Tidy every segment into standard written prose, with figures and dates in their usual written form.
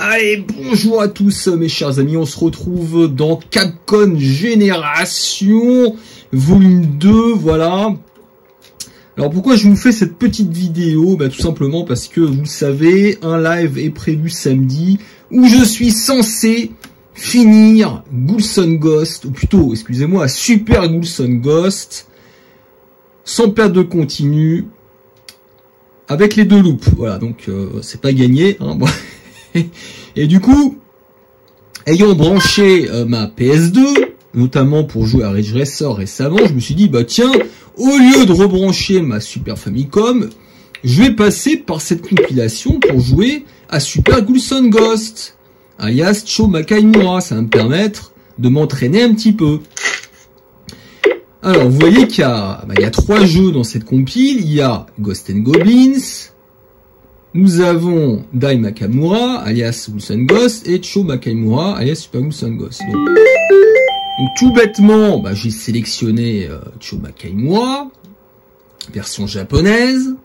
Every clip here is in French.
Allez, bonjour à tous mes chers amis, on se retrouve dans Capcom Génération, volume 2, voilà. Alors pourquoi je vous fais cette petite vidéo? Tout simplement parce que, vous le savez, un live est prévu samedi, où je suis censé finir Ghouls 'n Ghosts, ou plutôt, excusez-moi, Super Ghouls 'n Ghosts, sans perte de continu, avec les deux loops. Voilà, donc c'est pas gagné, hein, moi. Et du coup, ayant branché ma PS2, notamment pour jouer à Ridge Racer récemment, je me suis dit, bah tiens, au lieu de rebrancher ma Super Famicom, je vais passer par cette compilation pour jouer à Super Ghouls 'n Ghosts, alias Cho Makaimura. Ça va me permettre de m'entraîner un petit peu. Alors, vous voyez qu'il y a, il y a 3 jeux dans cette compile. Il y a Ghosts 'n Goblins, nous avons Dai Makamura, alias Ghouls 'n Ghosts, et Cho Makaimura, alias Super Ghouls 'n Ghosts. Donc tout bêtement, j'ai sélectionné Cho Makaimura, version japonaise,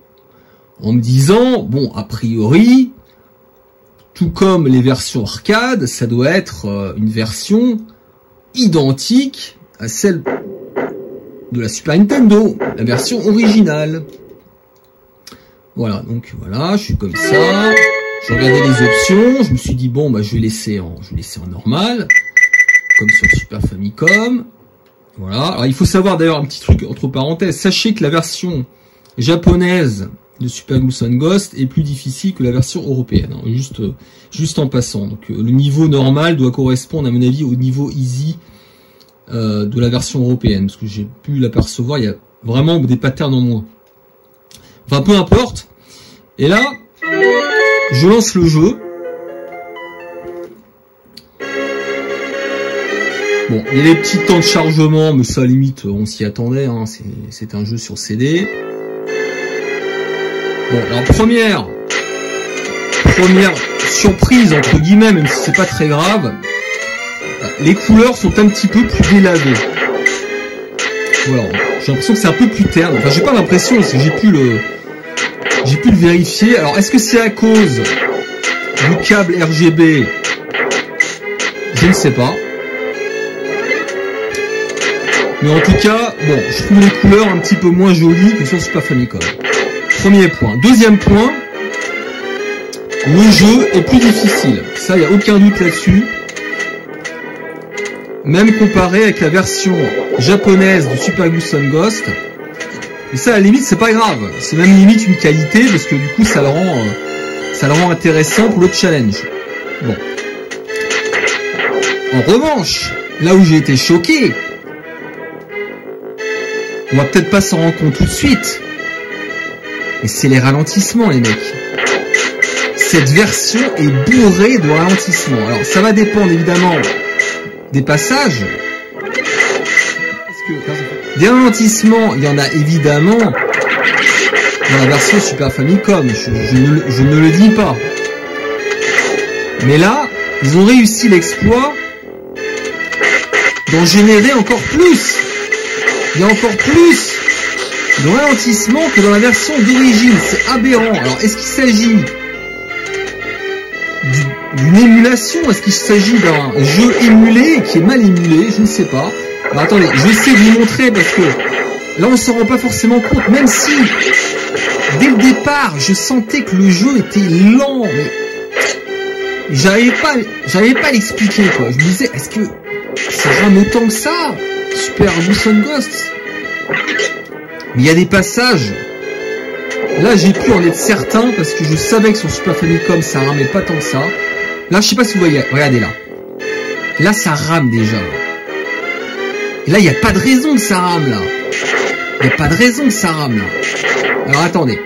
en me disant, bon, a priori, tout comme les versions arcade, ça doit être une version identique à celle de la Super Nintendo, la version originale. Voilà, donc voilà, je suis comme ça, je regardais les options, je me suis dit bon, je vais laisser en normal, comme sur Super Famicom. Voilà, alors il faut savoir d'ailleurs un petit truc entre parenthèses, sachez que la version japonaise de Super Ghouls 'n Ghosts est plus difficile que la version européenne, hein, juste en passant. Donc le niveau normal doit correspondre à mon avis au niveau easy de la version européenne, parce que j'ai pu l'apercevoir, il y a vraiment des patterns en moins. Enfin, peu importe. Et là, je lance le jeu. Bon, il y a des petits temps de chargement, mais ça, limite, on s'y attendait, hein. C'est un jeu sur CD. Bon, alors première surprise, entre guillemets, même si c'est pas très grave, les couleurs sont un petit peu plus délavées. Voilà, j'ai l'impression que c'est un peu plus terne. Enfin, j'ai pas l'impression, parce que j'ai pu le vérifier. Alors, est-ce que c'est à cause du câble RGB? Je ne sais pas. Mais en tout cas, bon, je trouve les couleurs un petit peu moins jolies que sur Super Famicom. Premier point. Deuxième point, le jeu est plus difficile. Ça, il n'y a aucun doute là-dessus. Même comparé avec la version japonaise du Super Ghouls 'n Ghosts. Et ça, à la limite, c'est pas grave. C'est même limite une qualité, parce que du coup, ça le rend intéressant pour le challenge. Bon. En revanche, là où j'ai été choqué, on va peut-être pas s'en rendre compte tout de suite, mais c'est les ralentissements, les mecs. Cette version est bourrée de ralentissements. Alors, ça va dépendre évidemment des passages. Des ralentissements, il y en a évidemment dans la version Super Famicom, je ne le dis pas. Mais là, ils ont réussi l'exploit d'en générer encore plus. Il y a encore plus de ralentissements que dans la version d'origine. C'est aberrant. Alors, est-ce qu'il s'agit d'une émulation? Est-ce qu'il s'agit d'un jeu émulé qui est mal émulé? Je ne sais pas. Alors, attendez, je vais essayer de vous montrer, parce que là on s'en rend pas forcément compte, même si dès le départ je sentais que le jeu était lent, mais j'arrivais pas à l'expliquer, quoi. Je me disais, est-ce que ça rame autant que ça, Super Ghouls 'n Ghosts? Mais il y a des passages, là j'ai pu en être certain, parce que je savais que sur Super Famicom ça ramait pas tant que ça. Là je sais pas si vous voyez, regardez là ça rame déjà. Et là, il n'y a pas de raison que ça rame, là. Il n'y a pas de raison que ça rame, là. Alors, attendez.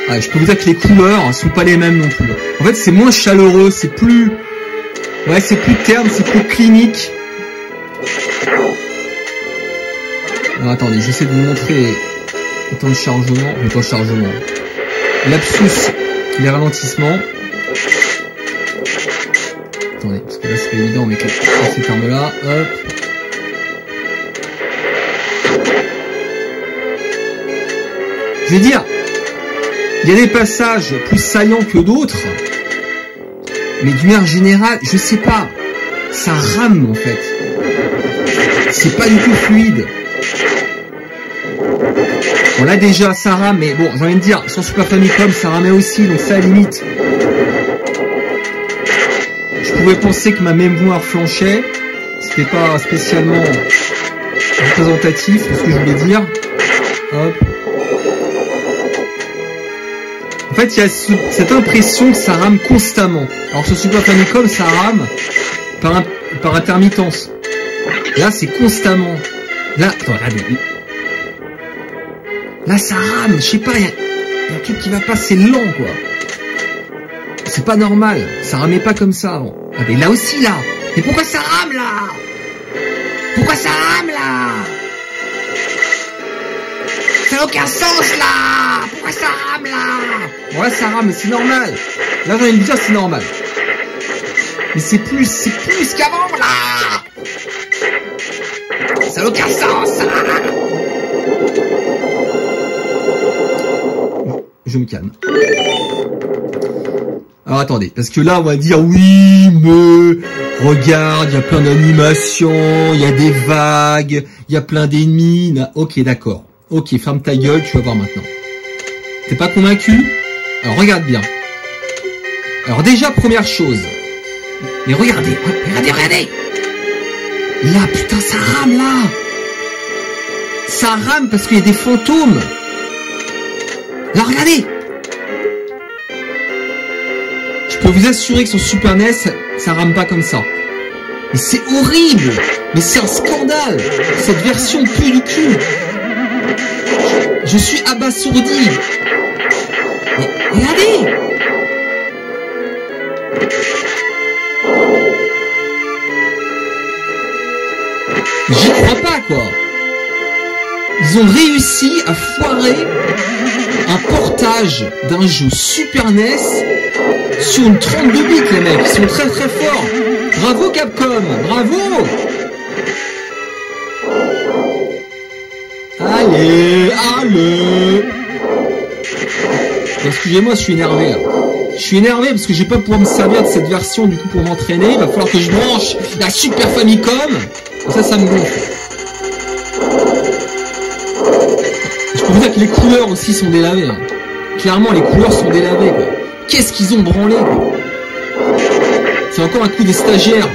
Je peux vous dire que les couleurs ne sont pas les mêmes non plus. En fait, c'est moins chaleureux, c'est plus... Ouais, c'est plus terne, c'est plus clinique. Alors, attendez, j'essaie de vous montrer le temps de chargement. Lapsus, les ralentissements. Attendez, parce que là, c'est pas évident, mais ces termes-là, hop... Je veux dire, il y a des passages plus saillants que d'autres, Mais d'une manière générale, je sais pas. Ça rame, en fait. C'est pas du tout fluide. Bon, là, déjà, ça rame, mais bon, j'ai envie de dire, sur Super Famicom, ça ramait aussi, donc ça, à la limite. Je pouvais penser que ma mémoire flanchait. C'était pas spécialement représentatif de ce que je voulais dire. Hop. En fait, il y a cette impression que ça rame constamment. Alors sur Super Famicom, ça rame par intermittence. Là, c'est constamment. Là, attends, regardez. Là, ça rame. Je sais pas, il y a un truc qui va pas, c'est lent, quoi. C'est pas normal. Ça ramait pas comme ça avant. Ah, mais là aussi, là. Mais pourquoi ça rame, là? Pourquoi ça rame, là? Ça n'a aucun sens, là. Pourquoi ça rame, là? Bon, là, ça rame, c'est normal. Là, j'ai envie de dire, c'est normal. Mais c'est plus qu'avant, là. Ça n'a aucun sens, là. Je me calme. Alors attendez, parce que là on va dire oui, mais regarde, il y a plein d'animations, il y a des vagues, il y a plein d'ennemis. Ok, d'accord. Ok, ferme ta gueule, tu vas voir maintenant. T'es pas convaincu? Alors regarde bien. Alors déjà, première chose. Mais regardez. Là, putain, ça rame là. Ça rame parce qu'il y a des fantômes. Là, regardez. Je peux vous assurer que sur Super NES, ça rame pas comme ça. Mais c'est horrible. Mais c'est un scandale. Cette version pue du cul. Je suis abasourdi. Mais regardez. J'y crois pas, quoi. Ils ont réussi à foirer un portage d'un jeu Super NES sur une 32 bits, les mecs. Ils sont très très forts. Bravo Capcom, bravo. Allez. Excusez-moi, je suis énervé là. Je suis énervé parce que je vais pas pouvoir me servir de cette version du coup pour m'entraîner. Il va falloir que je branche la Super Famicom. Ça me gonfle. Je peux vous dire que les couleurs aussi sont délavées. Hein. Clairement, les couleurs sont délavées, quoi. Qu'est-ce qu'ils ont branlé, quoi. C'est encore un coup des stagiaires.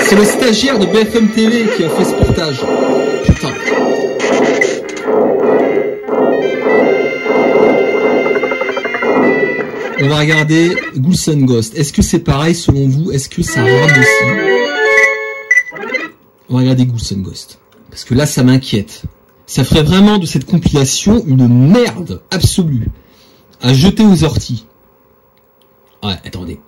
C'est le stagiaire de BFM TV qui a fait ce portage. Putain. On va regarder Ghouls and Ghosts. Est-ce que c'est pareil selon vous? Est-ce que ça rame aussi? On va regarder Ghouls and Ghosts. Parce que là, ça m'inquiète. Ça ferait vraiment de cette compilation une merde absolue. À jeter aux orties. Ouais, attendez.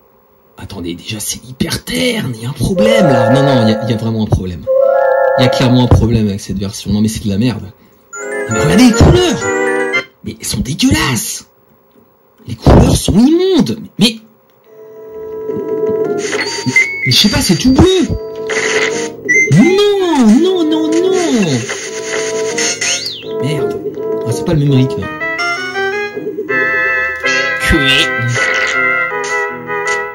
Attendez, déjà, c'est hyper terne. Il y a un problème, là. Non, il y a vraiment un problème. Il y a clairement un problème avec cette version. Non, mais c'est de la merde. Mais regardez les couleurs. Mais elles sont dégueulasses. Les couleurs sont immondes. Mais je sais pas, c'est tout bleu. Non. Merde. Ah, c'est pas le même rythme.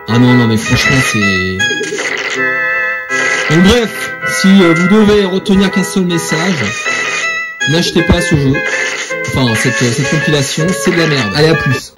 Ah non, mais franchement, c'est... Donc bref, si vous devez retenir qu'un seul message, n'achetez pas ce jeu. Enfin, cette compilation, c'est de la merde. Allez, à plus.